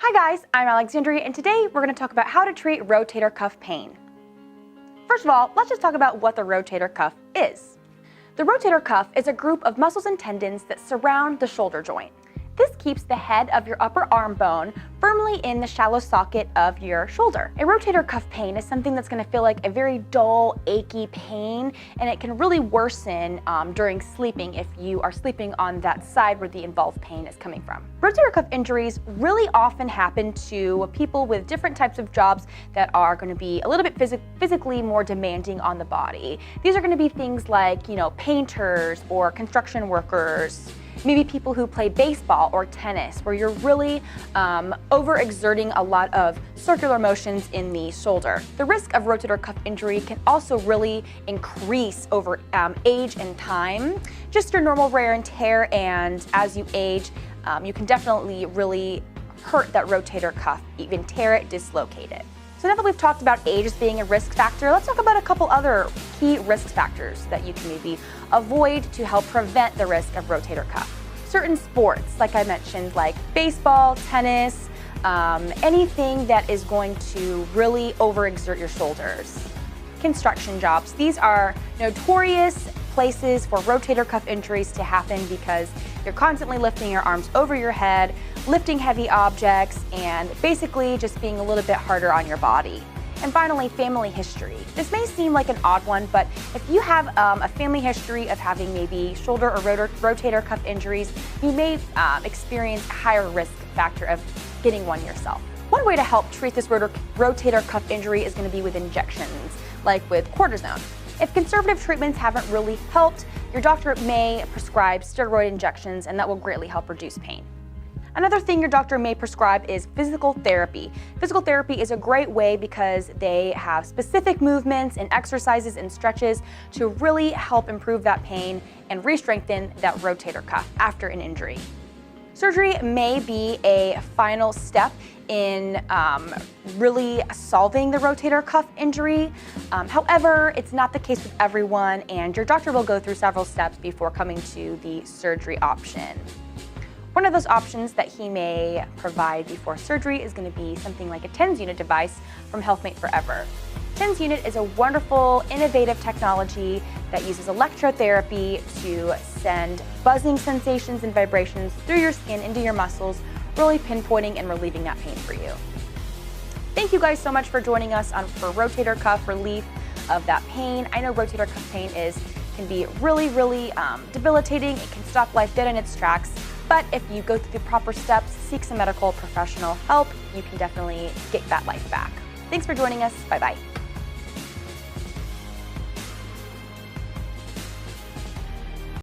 Hi guys, I'm Alexandria, and today we're going to talk about how to treat rotator cuff pain. First of all, let's just talk about what the rotator cuff is. The rotator cuff is a group of muscles and tendons that surround the shoulder joint. This keeps the head of your upper arm bone firmly in the shallow socket of your shoulder. A rotator cuff pain is something that's going to feel like a very dull, achy pain, and it can really worsen during sleeping if you are sleeping on that side where the involved pain is coming from. Rotator cuff injuries really often happen to people with different types of jobs that are going to be a little bit physically more demanding on the body. These are going to be things like, painters or construction workers, maybe people who play baseball or tennis, where you're really overexerting a lot of circular motions in the shoulder. The risk of rotator cuff injury can also really increase over age and time. Just your normal wear and tear, and as you age, you can definitely really hurt that rotator cuff, even tear it, dislocate it. So now that we've talked about age as being a risk factor, let's talk about a couple other key risk factors that you can maybe avoid to help prevent the risk of rotator cuff. Certain sports, like I mentioned, like baseball, tennis, anything that is going to really overexert your shoulders. Construction jobs, these are notorious places for rotator cuff injuries to happen because you're constantly lifting your arms over your head, lifting heavy objects, and basically just being a little bit harder on your body. And finally, family history. This may seem like an odd one, but if you have a family history of having maybe shoulder or rotator cuff injuries, you may experience a higher risk factor of getting one yourself. One way to help treat this rotator cuff injury is going to be with injections, like with cortisone. If conservative treatments haven't really helped, your doctor may prescribe steroid injections, and that will greatly help reduce pain. Another thing your doctor may prescribe is physical therapy. Physical therapy is a great way because they have specific movements and exercises and stretches to really help improve that pain and re-strengthen that rotator cuff after an injury. Surgery may be a final step in really solving the rotator cuff injury. However, it's not the case with everyone, and your doctor will go through several steps before coming to the surgery option. One of those options that he may provide before surgery is going to be something like a TENS unit device from HealthMate Forever. TENS unit is a wonderful, innovative technology that uses electrotherapy to send buzzing sensations and vibrations through your skin into your muscles, really pinpointing and relieving that pain for you. Thank you guys so much for joining us for rotator cuff relief of that pain. I know rotator cuff pain can be really debilitating. It can stop life dead in its tracks. But if you go through the proper steps, seek some medical professional help, you can definitely get that life back. Thanks for joining us. Bye-bye.